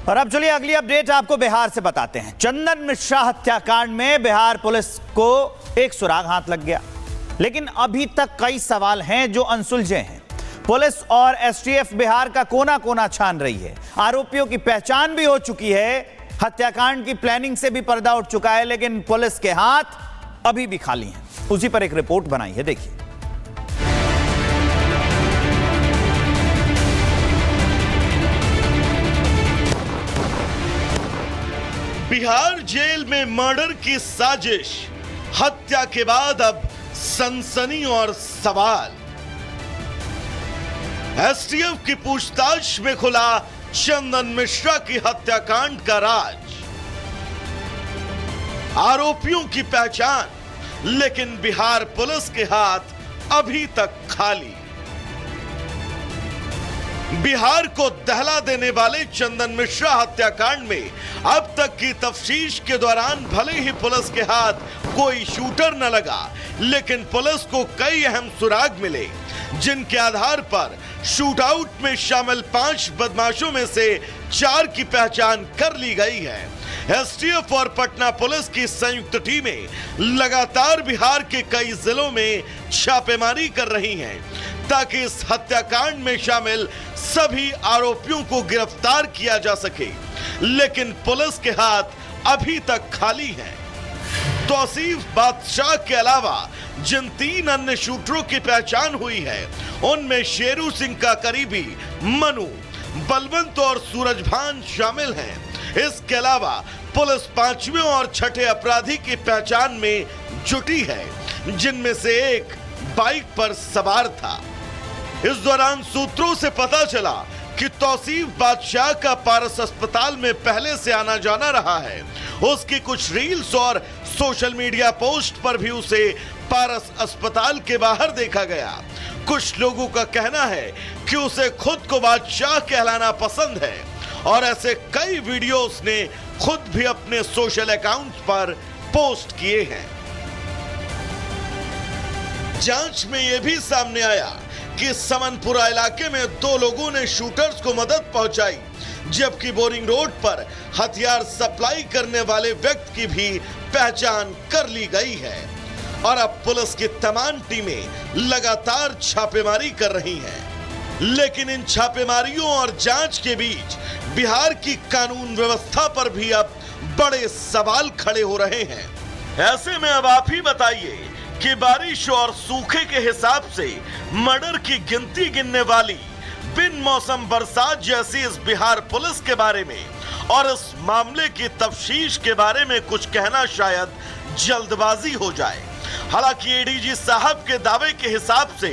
और अब चलिए अगली अपडेट आपको बिहार से बताते हैं। चंदन मिश्रा हत्याकांड में बिहार पुलिस को एक सुराग हाथ लग गया, लेकिन अभी तक कई सवाल हैं जो अनसुलझे हैं। पुलिस और एसटीएफ बिहार का कोना कोना छान रही है। आरोपियों की पहचान भी हो चुकी है, हत्याकांड की प्लानिंग से भी पर्दा उठ चुका है, लेकिन पुलिस के हाथ अभी भी खाली हैं। उसी पर एक रिपोर्ट बनाई है, देखिए। बिहार जेल में मर्डर की साजिश, हत्या के बाद अब सनसनी और सवाल। एसटीएफ की पूछताछ में खुला चंदन मिश्रा की हत्याकांड का राज। आरोपियों की पहचान, लेकिन बिहार पुलिस के हाथ अभी तक खाली। बिहार को दहला देने वाले चंदन मिश्रा हत्याकांड में अब तक की तफ्तीश के दौरान भले ही पुलिस के हाथ कोई शूटर न लगा, लेकिन पुलिस को कई अहम सुराग मिले, जिनके आधार पर शूटआउट में शामिल 5 बदमाशों में से 4 की पहचान कर ली गई है। एसटीएफ और पटना पुलिस की संयुक्त टीमें लगातार बिहार के कई जिलों में छापेमारी कर रही हैं, ताकि इस हत्याकांड में शामिल सभी आरोपियों को गिरफ्तार किया जा सके, लेकिन पुलिस के हाथ अभी तक खाली हैं। तौसीफ बादशाह के अलावा जिन 3 अन्य शूटरों की पहचान हुई है, उनमें शेरू सिंह का करीबी मनु, बलवंत और सूरजभान शामिल हैं। इसके अलावा पुलिस 5वें और 6ठे अपराधी की पहचान में जुटी है, जिनमें से एक बाइक पर सवार था। इस दौरान सूत्रों से पता चला कि तौसीफ बादशाह का पारस अस्पताल में पहले से आना जाना रहा है। उसकी कुछ रील्स और सोशल मीडिया पोस्ट पर भी उसे पारस अस्पताल के बाहर देखा गया। कुछ लोगों का कहना है कि उसे खुद को बादशाह कहलाना पसंद है, और ऐसे कई वीडियो उसने खुद भी अपने सोशल अकाउंट पर पोस्ट किए हैं। जांच में यह भी सामने आया कि समनपुरा इलाके में 2 लोगों ने शूटर्स को मदद पहुंचाई, जबकि बोरिंग रोड पर हथियार सप्लाई करने वाले व्यक्ति की भी पहचान कर ली गई है। और अब पुलिस की तमाम टीमें लगातार छापेमारी कर रही हैं, लेकिन इन छापेमारियों और जांच के बीच बिहार की कानून व्यवस्था पर भी अब बड़े सवाल खड़े हो रहे हैं। ऐसे में अब आप ही बताइए कि बारिश और सूखे के हिसाब से मर्डर की गिनती गिनने वाली बिन मौसम बरसात जैसी इस बिहार पुलिस के बारे में और इस मामले की तफ्तीश के बारे में कुछ कहना शायद जल्दबाजी हो जाए। हालांकि एडीजी साहब के दावे के हिसाब से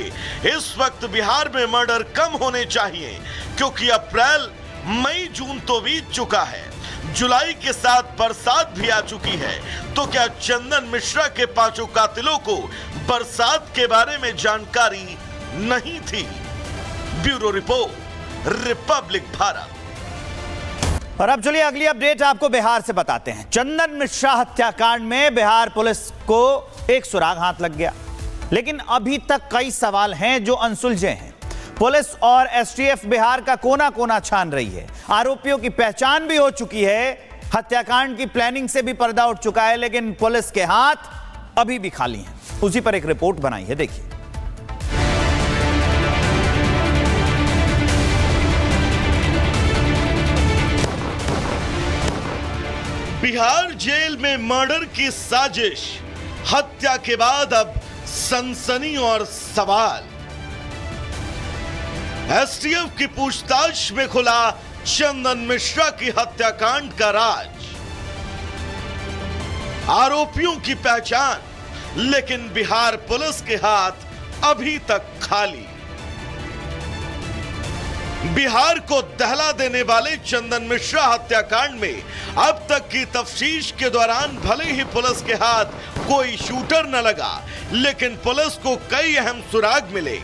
इस वक्त बिहार में मर्डर कम होने चाहिए, क्योंकि अप्रैल, मई, जून तो बीत चुका है, जुलाई के साथ बरसात भी आ चुकी है। तो क्या चंदन मिश्रा के 5 कातिलों को बरसात के बारे में जानकारी नहीं थी? Bureau report, Republic Bharat. और अब चलिए अगली अपडेट आपको बिहार से बताते हैं। चंदन मिश्रा हत्याकांड में बिहार पुलिस को एक सुराग हाथ लग गया, लेकिन अभी तक कई सवाल हैं जो अनसुलझे हैं। पुलिस और एसटीएफ बिहार का कोना कोना छान रही है। आरोपियों की पहचान भी हो चुकी है, हत्याकांड की प्लानिंग से भी पर्दा उठ चुका है, लेकिन पुलिस के हाथ अभी भी खाली हैं। उसी पर एक रिपोर्ट बनाई है, देखिए। बिहार जेल में मर्डर की साजिश, हत्या के बाद अब सनसनी और सवाल। एसटीएफ की पूछताछ में खुला चंदन मिश्रा की हत्याकांड का राज। आरोपियों की पहचान, लेकिन बिहार पुलिस के हाथ अभी तक खाली। बिहार को दहला देने वाले चंदन मिश्रा हत्याकांड में अब तक की तफ्तीश के दौरान भले ही पुलिस के हाथ कोई शूटर न लगा, लेकिन पुलिस को कई अहम सुराग मिले,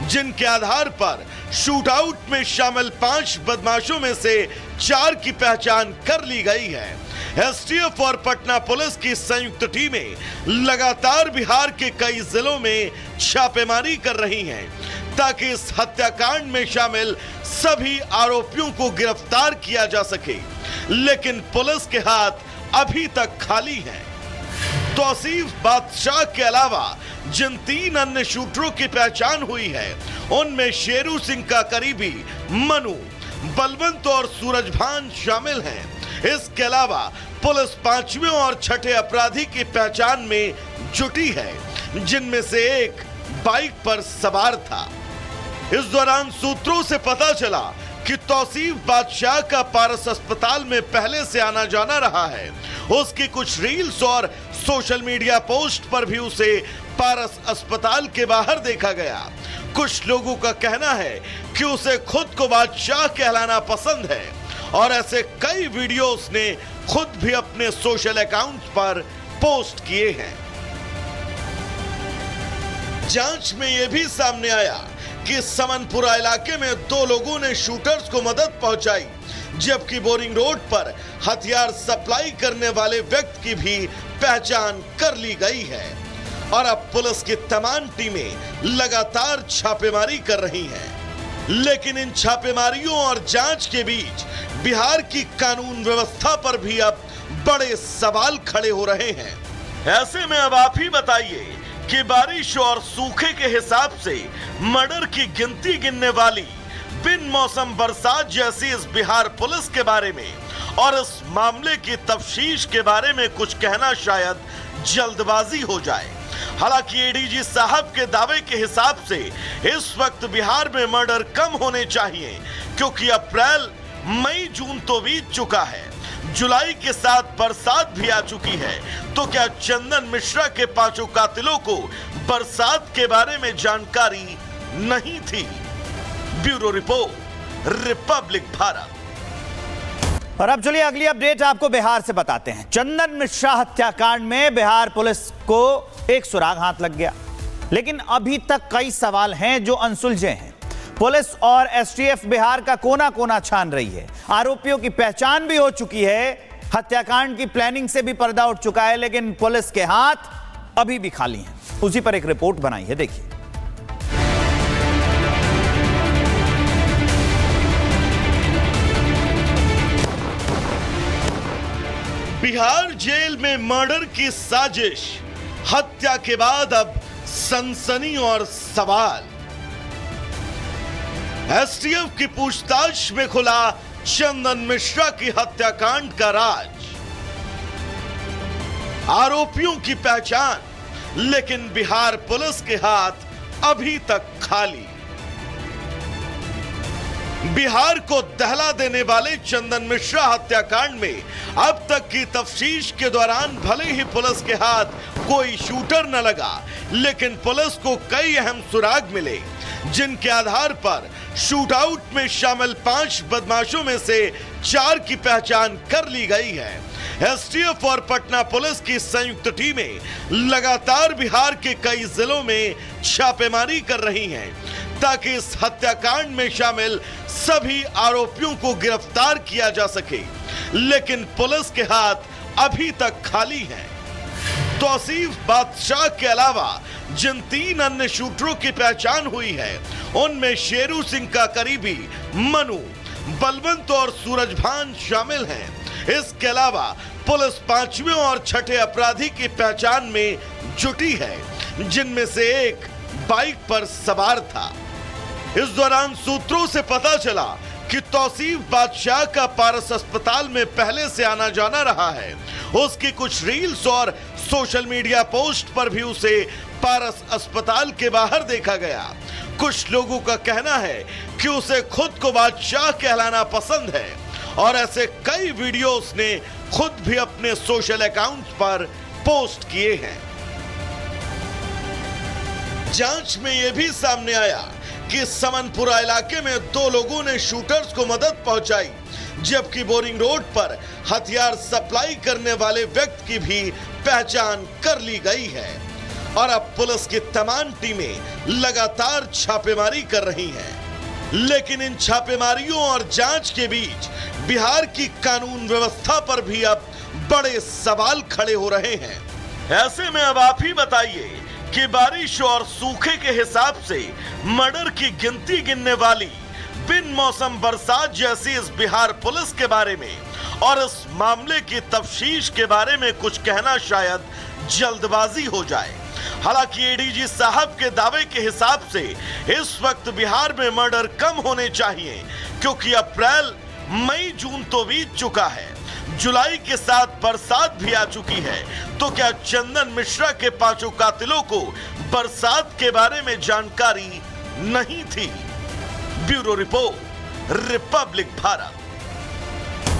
जिनके आधार पर शूटआउट में शामिल 5 बदमाशों में से 4 की पहचान कर ली गई है। एसटीएफ और पटना पुलिस की संयुक्त टीमें लगातार बिहार के कई जिलों में छापेमारी कर रही हैं, ताकि इस हत्याकांड में शामिल सभी आरोपियों को गिरफ्तार किया जा सके, लेकिन पुलिस के हाथ अभी तक खाली हैं। तौसीफ बादशाह के अलावा जिन 3 अन्य शूटरों की पहचान हुई है, उनमें शेरू सिंह का करीबी मनु, बलवंत और सूरजभान शामिल हैं। इसके अलावा पुलिस 5वें और 6ठे अपराधी की पहचान में जुटी है, जिनमें से एक बाइक पर सवार था। इस दौरान सूत्रों से पता चला कि तौसीफ बादशाह का पारस अस्पताल में पहले से आना जाना रहा है। उसकी कुछ रील्स और सोशल मीडिया पोस्ट पर भी उसे पारस अस्पताल के बाहर देखा गया। कुछ लोगों का कहना है कि उसे खुद को बादशाह कहलाना पसंद है और ऐसे कई वीडियो उसने खुद भी अपने सोशल अकाउंट पर पोस्ट किए हैं। जांच में यह भी सामने आया कि समनपुरा इलाके में 2 लोगों ने शूटर्स को मदद पहुंचाई, जबकि बोरिंग रोड पर हथियार सप्लाई करने वाले व्यक्ति की भी पहचान कर ली गई है और अब पुलिस की तमाम टीमें लगातार छापेमारी कर रही हैं। लेकिन इन छापेमारियों और जांच के बीच बिहार की कानून व्यवस्था पर भी अब बड़े सवाल खड़े हो रहे हैं। ऐसे में अब आप ही बताइए कि बारिश और सूखे के हिसाब से मर्डर की गिनती गिनने वाली बिन मौसम बरसात जैसी इस बिहार पुलिस के बारे में और इस मामले की तफ्तीश के बारे में कुछ कहना शायद जल्दबाजी हो जाए। हालांकि एडीजी साहब के दावे के हिसाब से इस वक्त बिहार में मर्डर कम होने चाहिए, क्योंकि अप्रैल, मई, जून तो बीत चुका है, जुलाई के साथ बरसात भी आ चुकी है। तो क्या चंदन मिश्रा के 5 कातिलों को बरसात के बारे में जानकारी नहीं थी? Bureau report, Republic Bharat. और अब चलिए अगली अपडेट आपको बिहार से बताते हैं। चंदन मिश्रा हत्याकांड में बिहार पुलिस को एक सुराग हाथ लग गया, लेकिन अभी तक कई सवाल हैं जो अनसुलझे हैं। पुलिस और एसटीएफ बिहार का कोना कोना छान रही है। आरोपियों की पहचान भी हो चुकी है, हत्याकांड की प्लानिंग से भी पर्दा उठ चुका है, लेकिन पुलिस के हाथ अभी भी खाली हैं। उसी पर एक रिपोर्ट बनाई है, देखिए। बिहार जेल में मर्डर की साजिश, हत्या के बाद अब सनसनी और सवाल। एसटीएफ की पूछताछ में खुला चंदन मिश्रा की हत्याकांड का राज। आरोपियों की पहचान, लेकिन बिहार पुलिस के हाथ अभी तक खाली। बिहार को दहला देने वाले चंदन मिश्रा हत्याकांड में अब तक की तफ्तीश के दौरान भले ही पुलिस के हाथ कोई शूटर न लगा, लेकिन पुलिस को कई अहम सुराग मिले, जिनके आधार पर शूटआउट में शामिल 5 बदमाशों में से 4 की पहचान कर ली गई है। एसटीएफ और पटना पुलिस की संयुक्त टीमें लगातार बिहार के कई जिलों में छापेमारी कर रही हैं, ताकि इस हत्याकांड में शामिल सभी आरोपियों को गिरफ्तार किया जा सके, लेकिन पुलिस के हाथ अभी तक खाली हैं। तौसीफ बादशाह के अलावा जिन 3 अन्य शूटरों की पहचान हुई है, उनमें शेरू सिंह का करीबी मनु, बलवंत और सूरजभान शामिल हैं। इसके अलावा पुलिस 5वें और 6ठे अपराधी की पहचान में जुटी है, जिनमें से एक बाइक पर सवार था। इस दौरान सूत्रों से पता चला कि तौसीफ बादशाह का पारस अस्पताल में पहले से आना जाना रहा है। उसकी कुछ रील्स और सोशल मीडिया पोस्ट पर भी उसे पारस अस्पताल के बाहर देखा गया। कुछ लोगों का कहना है कि उसे खुद को बादशाह कहलाना पसंद है और ऐसे कई वीडियो उसने खुद भी अपने सोशल अकाउंट पर पोस्ट किए हैं। जांच में यह भी सामने आया कि समनपुरा इलाके में 2 लोगों ने शूटर्स को मदद पहुंचाई, जबकि बोरिंग रोड पर हथियार सप्लाई करने वाले व्यक्ति की भी पहचान कर ली गई है और अब पुलिस की तमाम टीमें लगातार छापेमारी कर रही हैं। लेकिन इन छापेमारियों और जांच के बीच बिहार की कानून व्यवस्था पर भी अब बड़े सवाल खड़े हो रहे हैं। ऐसे में अब आप ही बताइए कि बारिश और सूखे के हिसाब से मर्डर की गिनती गिनने वाली बिन मौसम बरसात जैसी इस बिहार पुलिस के बारे में और इस मामले की तफ्तीश के बारे में कुछ कहना शायद जल्दबाजी हो जाए। हालांकि एडीजी साहब के दावे के हिसाब से इस वक्त बिहार में मर्डर कम होने चाहिए, क्योंकि अप्रैल, मई, जून तो बीत चुका है, जुलाई के साथ बरसात भी आ चुकी है। तो क्या चंदन मिश्रा के 5 कातिलों को बरसात के बारे में जानकारी नहीं थी? Bureau report, Republic Bharat.